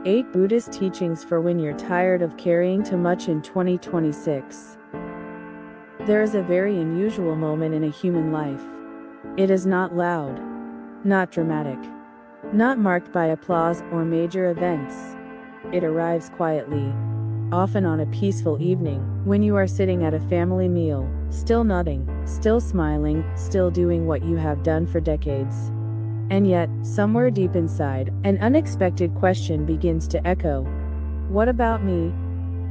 8 Buddhist Teachings for when you're tired of carrying too much in 2026. There is a very unusual moment in a human life. It is not loud, not dramatic, not marked by applause or major events. It arrives quietly, often on a peaceful evening, when you are sitting at a family meal, still nodding, still smiling, still doing what you have done for decades. And yet, somewhere deep inside, an unexpected question begins to echo. What about me?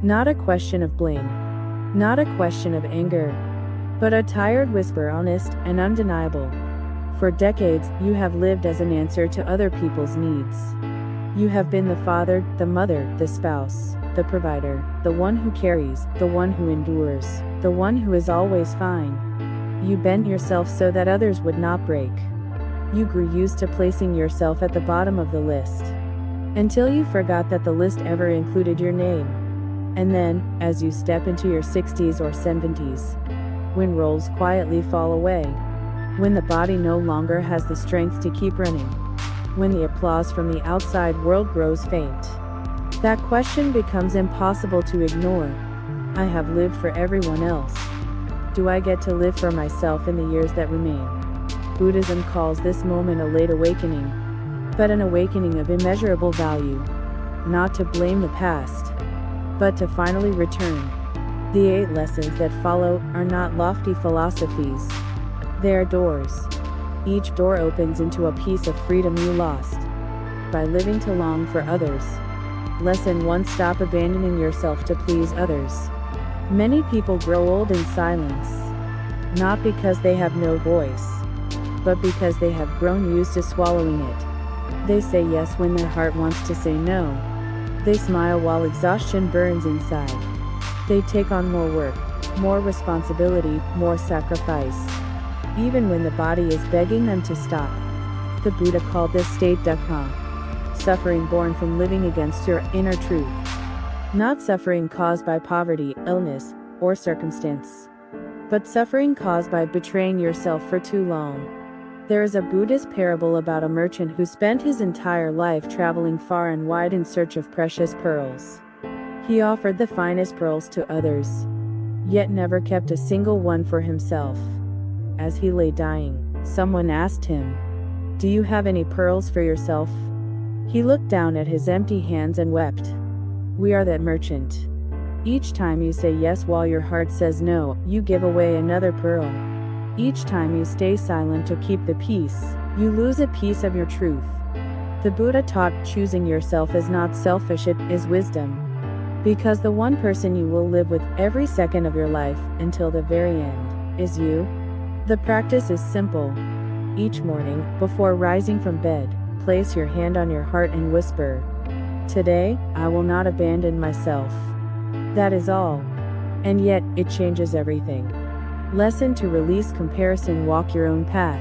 Not a question of blame, not a question of anger, but a tired whisper, honest and undeniable. For decades, you have lived as an answer to other people's needs. You have been the father, the mother, the spouse, the provider, the one who carries, the one who endures, the one who is always fine. You bent yourself so that others would not break. You grew used to placing yourself at the bottom of the list, until you forgot that the list ever included your name. And then, as you step into your 60s or 70s, when roles quietly fall away, when the body no longer has the strength to keep running, when the applause from the outside world grows faint, that question becomes impossible to ignore. I have lived for everyone else. Do I get to live for myself in the years that remain? Buddhism calls this moment a late awakening, but an awakening of immeasurable value. Not to blame the past, but to finally return. The 8 lessons that follow are not lofty philosophies. They are doors. Each door opens into a piece of freedom you lost by living too long for others. Lesson 1: Stop abandoning yourself to please others. Many people grow old in silence, not because they have no voice, but because they have grown used to swallowing it. They say yes when their heart wants to say no. They smile while exhaustion burns inside. They take on more work, more responsibility, more sacrifice, even when the body is begging them to stop. The Buddha called this state dukkha, suffering born from living against your inner truth, not suffering caused by poverty, illness, or circumstance, but suffering caused by betraying yourself for too long. There is a Buddhist parable about a merchant who spent his entire life traveling far and wide in search of precious pearls. He offered the finest pearls to others, yet never kept a single one for himself. As he lay dying, someone asked him, "Do you have any pearls for yourself?" He looked down at his empty hands and wept. We are that merchant. Each time you say yes while your heart says no, you give away another pearl. Each time you stay silent to keep the peace, you lose a piece of your truth. The Buddha taught choosing yourself is not selfish, it is wisdom. Because the one person you will live with every second of your life, until the very end, is you. The practice is simple. Each morning, before rising from bed, place your hand on your heart and whisper, "Today, I will not abandon myself." That is all. And yet, it changes everything. Lesson to release comparison. Walk your own path.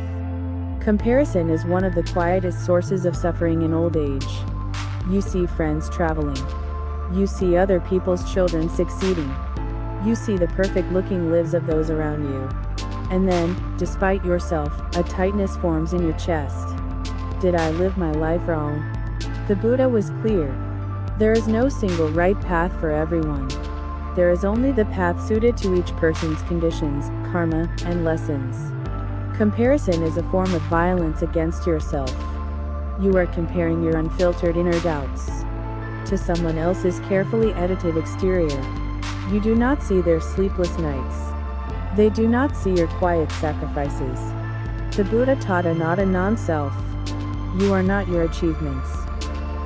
Comparison is one of the quietest sources of suffering in old age. You see friends traveling. You see other people's children succeeding. You see the perfect-looking lives of those around you. And then, despite yourself, a tightness forms in your chest. Did I live my life wrong? The Buddha was clear. There is no single right path for everyone. There is only the path suited to each person's conditions, karma, and lessons. Comparison is a form of violence against yourself. You are comparing your unfiltered inner doubts to someone else's carefully edited exterior. You do not see their sleepless nights. They do not see your quiet sacrifices. The Buddha taught a not a non-self. You are not your achievements.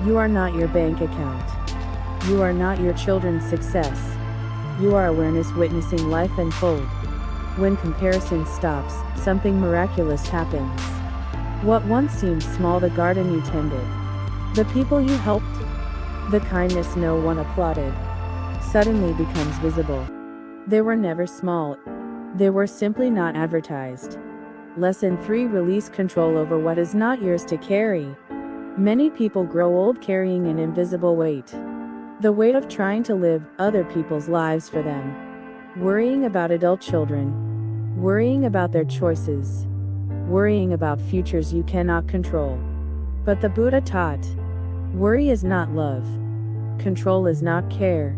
You are not your bank account. You are not your children's success. You are awareness witnessing life unfold. When comparison stops, something miraculous happens. What once seemed small, the garden you tended, the people you helped, the kindness no one applauded, suddenly becomes visible. They were never small. They were simply not advertised. Lesson 3: Release control over what is not yours to carry. Many people grow old carrying an invisible weight. The weight of trying to live other people's lives for them. Worrying about adult children. Worrying about their choices. worrying about futures you cannot control. But the Buddha taught, Worry is not love. Control is not care.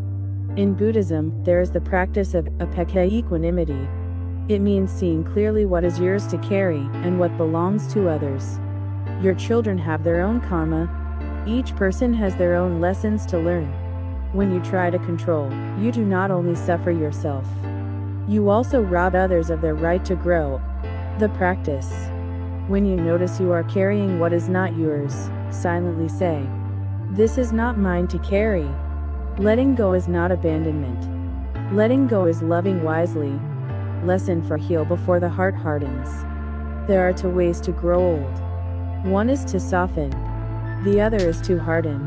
In Buddhism, there is the practice of upekkha equanimity. It means seeing clearly what is yours to carry and what belongs to others. Your children have their own karma. Each person has their own lessons to learn. When you try to control, you do not only suffer yourself. You also rob others of their right to grow. The practice. When you notice you are carrying what is not yours, silently say, "This is not mine to carry." Letting go is not abandonment. Letting go is loving wisely. Lesson for heal before the heart hardens. There are two ways to grow old. One is to soften. The other is to harden.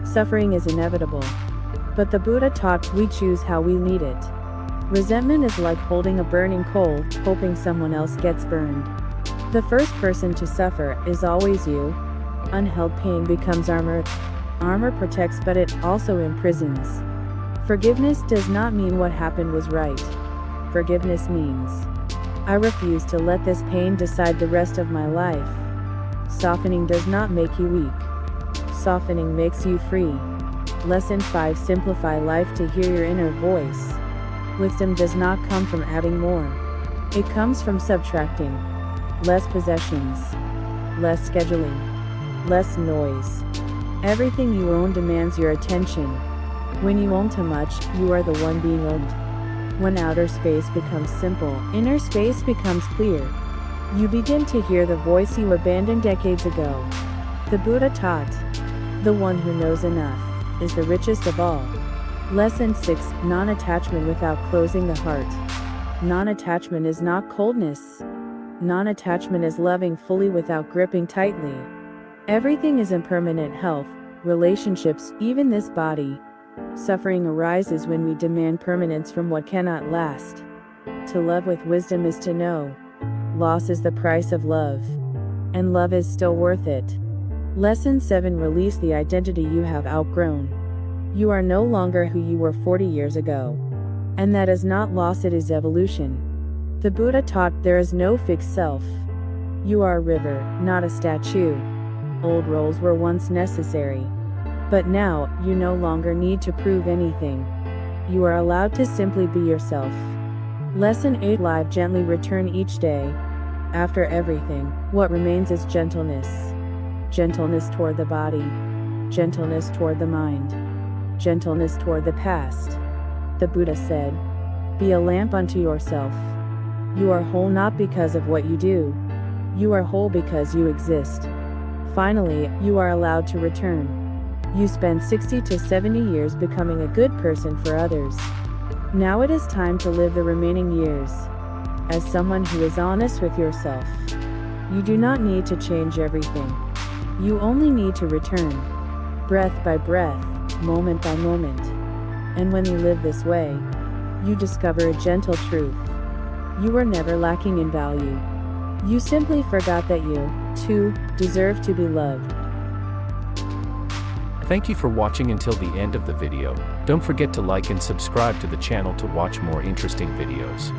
Suffering is inevitable. But the Buddha taught we choose how we meet it. Resentment is like holding a burning coal, hoping someone else gets burned. The first person to suffer is always you. Unheld pain becomes armor. Armor protects, but it also imprisons. Forgiveness does not mean what happened was right. Forgiveness means, I refuse to let this pain decide the rest of my life. Softening does not make you weak. Softening makes you free. Lesson 5. Simplify life to hear your inner voice. Wisdom does not come from adding more. It comes from subtracting. Less possessions. Less scheduling. Less noise. Everything you own demands your attention. When you own too much, you are the one being owned. When outer space becomes simple, inner space becomes clear. You begin to hear the voice you abandoned decades ago. The Buddha taught, the one who knows enough is the richest of all. Lesson 6. Non-attachment without closing the heart. Non-attachment is not coldness. Non-attachment is loving fully without gripping tightly. Everything is impermanent: health, relationships, even this body. Suffering arises when we demand permanence from what cannot last. To love with wisdom is to know. Loss is the price of love. And love is still worth it. Lesson 7. Release the identity you have outgrown. You are no longer who you were 40 years ago. And that is not loss, it is evolution. The Buddha taught there is no fixed self. You are a river, not a statue. Old roles were once necessary. But now, you no longer need to prove anything. You are allowed to simply be yourself. Lesson 8. Live gently, return each day. After everything, what remains is gentleness. Gentleness toward the body. Gentleness toward the mind. Gentleness toward the past. The Buddha said, be a lamp unto yourself. You are whole not because of what you do. You are whole because you exist. Finally, you are allowed to return. You spend 60 to 70 years becoming a good person for others. Now it is time to live the remaining years as someone who is honest with yourself. You do not need to change everything. You only need to return, breath by breath, moment by moment. And when you live this way, you discover a gentle truth. You were never lacking in value. You simply forgot that you, too, deserve to be loved. Thank you for watching until the end of the video. Don't forget to like and subscribe to the channel to watch more interesting videos.